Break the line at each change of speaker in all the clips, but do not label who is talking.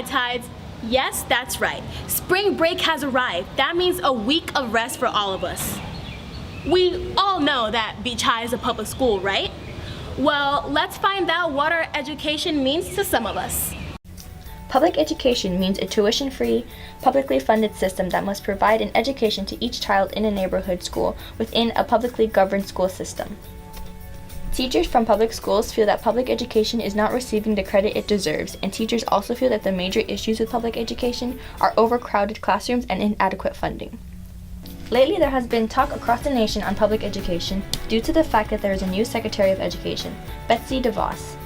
tides? Yes, that's right. Spring break has arrived. That means a week of rest for all of us. We all know that Beach High is a public school, right? Well, let's find out what our education means to some of us.
Public education means a tuition-free, publicly funded system that must provide an education to each child in a neighborhood school within a publicly governed school system. Teachers from public schools feel that public education is not receiving the credit it deserves, and teachers also feel that the major issues with public education are overcrowded classrooms and inadequate funding. Lately, there has been talk across the nation on public education due to the fact that there is a new Secretary of Education, Betsy DeVos.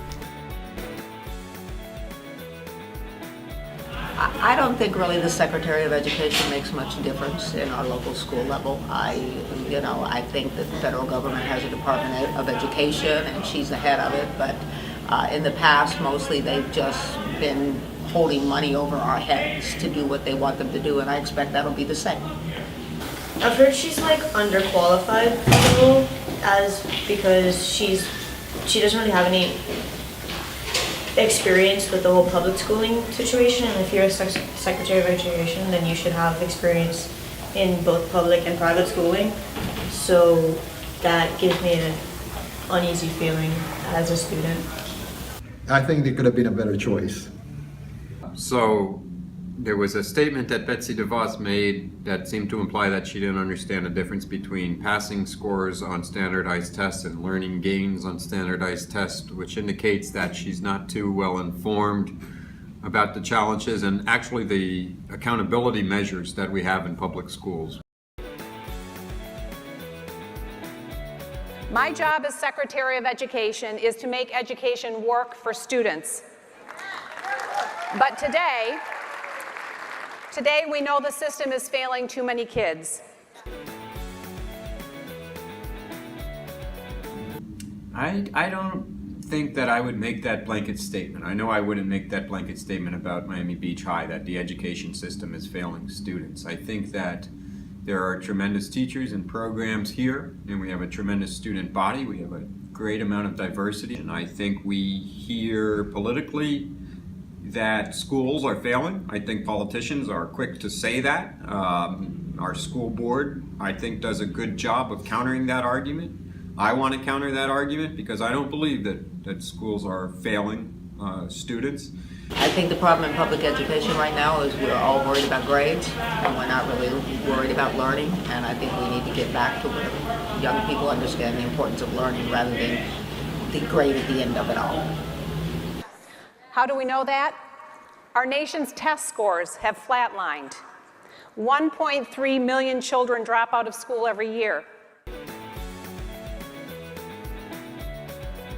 I don't think really the Secretary of Education makes much difference in our local school level. I think that the federal government has a Department of Education and she's the head of it, but in the past, mostly they've just been holding money over our heads to do what they want them to do, and I expect that'll be the same.
I've heard she's like underqualified for the role, because she doesn't really have any experience with the whole public schooling situation, and if you're a Secretary of Education, then you should have experience in both public and private schooling. So that gives me an uneasy feeling as a student.
I think there could have been a better choice.
So there was a statement that Betsy DeVos made that seemed to imply that she didn't understand the difference between passing scores on standardized tests and learning gains on standardized tests, which indicates that she's not too well informed about the challenges and actually the accountability measures that we have in public schools.
My job as Secretary of Education is to make education work for students. But today we know the system is failing too many kids.
I don't think that I would make that blanket statement. I know I wouldn't make that blanket statement about Miami Beach High, that the education system is failing students. I think that there are tremendous teachers and programs here, and we have a tremendous student body. We have a great amount of diversity, and I think we hear politically that schools are failing. I think politicians are quick to say that. Our school board, I think, does a good job of countering that argument. I want to counter that argument because I don't believe that schools are failing students.
I think the problem in public education right now is we're all worried about grades and we're not really worried about learning, and I think we need to get back to where young people understand the importance of learning rather than the grade at the end of it all.
How do we know that? Our nation's test scores have flatlined. 1.3 million children drop out of school every year.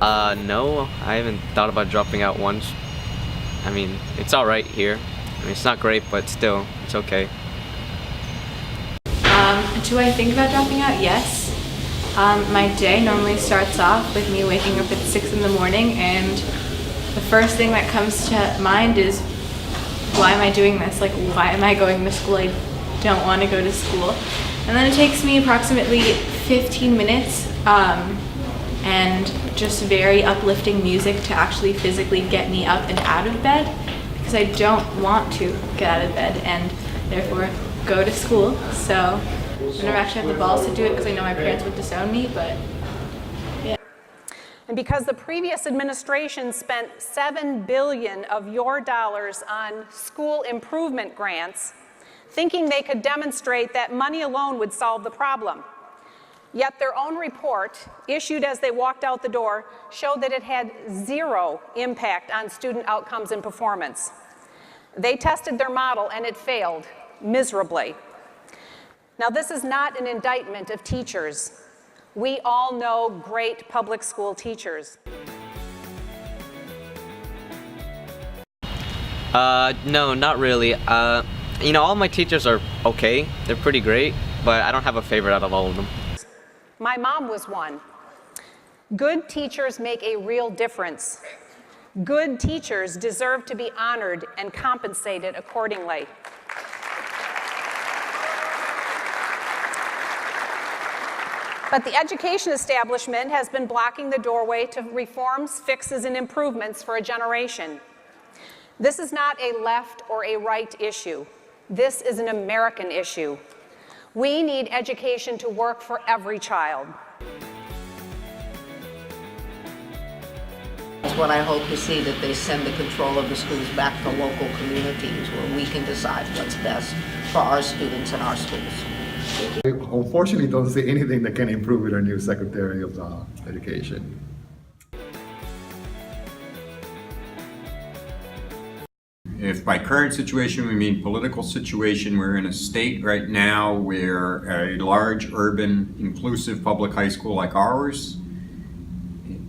No, I haven't thought about dropping out once. I mean, it's all right here. I mean, it's not great, but still, it's okay.
Do I think about dropping out? Yes. My day normally starts off with me waking up at 6 in the morning, and the first thing that comes to mind is, why am I doing this? Like, why am I going to school? I don't want to go to school. And then it takes me approximately 15 minutes and just very uplifting music to actually physically get me up and out of bed, because I don't want to get out of bed and therefore go to school. So I never actually have the balls to do it because I know my parents would disown me, but yeah.
And because the previous administration spent $7 billion of your dollars on school improvement grants, thinking they could demonstrate that money alone would solve the problem. Yet their own report, issued as they walked out the door, showed that it had zero impact on student outcomes and performance. They tested their model and it failed miserably. Now, this is not an indictment of teachers. We all know great public school teachers.
No, not really. You know, all my teachers are okay. They're pretty great, but I don't have a favorite out of all of them.
My mom was one. Good teachers make a real difference. Good teachers deserve to be honored and compensated accordingly. But the education establishment has been blocking the doorway to reforms, fixes, and improvements for a generation. This is not a left or a right issue. This is an American issue. We need education to work for every child.
That's what I hope to see, that they send the control of the schools back to local communities where we can decide what's best for our students and our schools.
We unfortunately don't see anything that can improve with our new Secretary of Education.
If by current situation we mean political situation, we're in a state right now where a large urban inclusive public high school like ours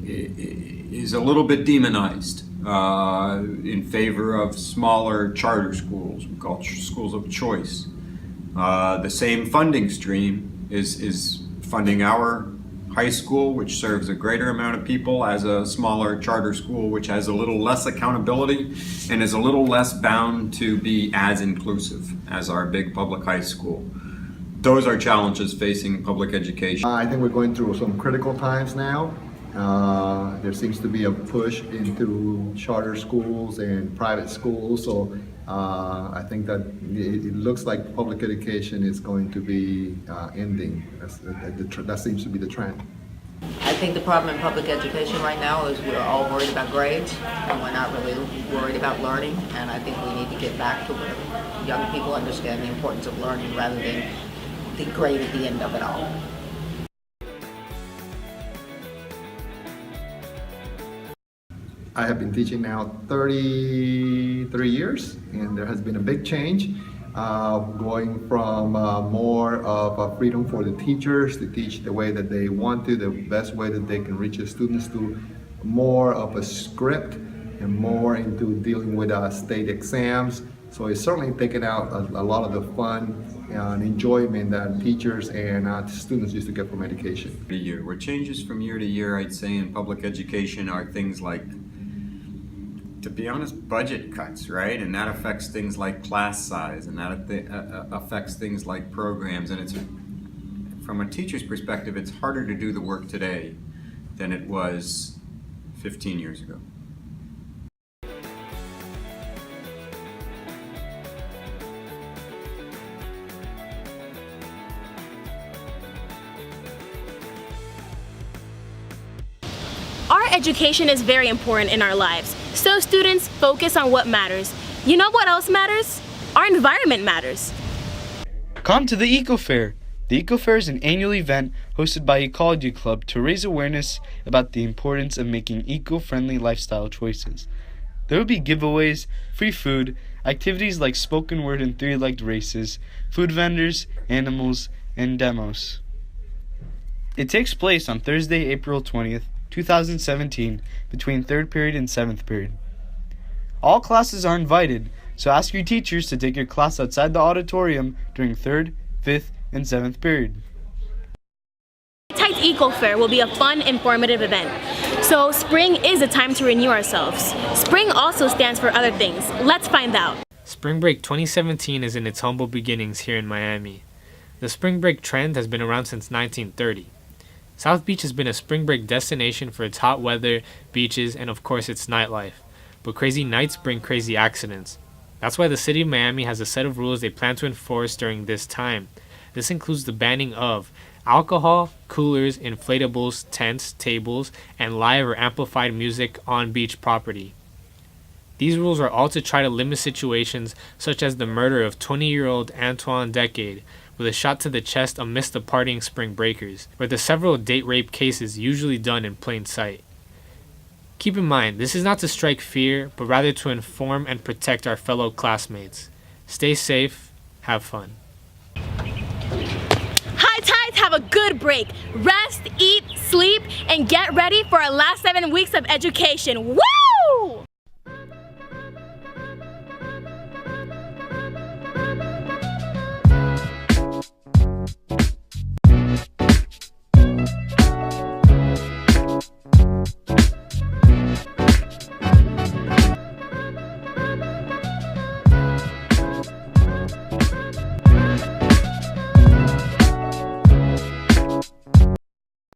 is a little bit demonized in favor of smaller charter schools, we call schools of choice. The same funding stream is funding our high school, which serves a greater amount of people, as a smaller charter school, which has a little less accountability and is a little less bound to be as inclusive as our big public high school. Those are challenges facing public education.
I think we're going through some critical times now. There seems to be a push into charter schools and private schools, so I think that it looks like public education is going to be ending. That seems to be the trend.
I think the problem in public education right now is we're all worried about grades and we're not really worried about learning, and I think we need to get back to where young people understand the importance of learning rather than the grade at the end of it all.
I have been teaching now 33 years, and there has been a big change, going from more of a freedom for the teachers to teach the way that they want to, the best way that they can reach the students, to more of a script and more into dealing with state exams. So it's certainly taken out a lot of the fun and enjoyment that teachers and students used to get from education.
What changes from year to year, I'd say, in public education are things like, to be honest, budget cuts, right? And that affects things like class size, and that affects things like programs. And it's, from a teacher's perspective, it's harder to do the work today than it was 15 years ago.
Our education is very important in our lives. So students, focus on what matters. You know what else matters? Our environment matters.
Come to the Eco Fair. The Eco Fair is an annual event hosted by Ecology Club to raise awareness about the importance of making eco-friendly lifestyle choices. There will be giveaways, free food, activities like spoken word and three-legged races, food vendors, animals, and demos. It takes place on Thursday, April 20th, 2017, between 3rd period and 7th period. All classes are invited, so ask your teachers to take your class outside the auditorium during 3rd, 5th, and 7th period.
Tide's Eco Fair will be a fun, informative event. So spring is a time to renew ourselves. Spring also stands for other things. Let's find out.
Spring Break 2017 is in its humble beginnings here in Miami. The spring break trend has been around since 1930. South Beach has been a spring break destination for its hot weather, beaches, and of course its nightlife. But crazy nights bring crazy accidents. That's why the city of Miami has a set of rules they plan to enforce during this time. This includes the banning of alcohol, coolers, inflatables, tents, tables, and live or amplified music on beach property. These rules are all to try to limit situations such as the murder of 20-year-old Antoine Decade with a shot to the chest amidst the partying spring breakers, or the several date rape cases usually done in plain sight. Keep in mind, this is not to strike fear, but rather to inform and protect our fellow classmates. Stay safe, have fun.
High tides, have a good break. Rest, eat, sleep, and get ready for our last 7 weeks of education. Woo!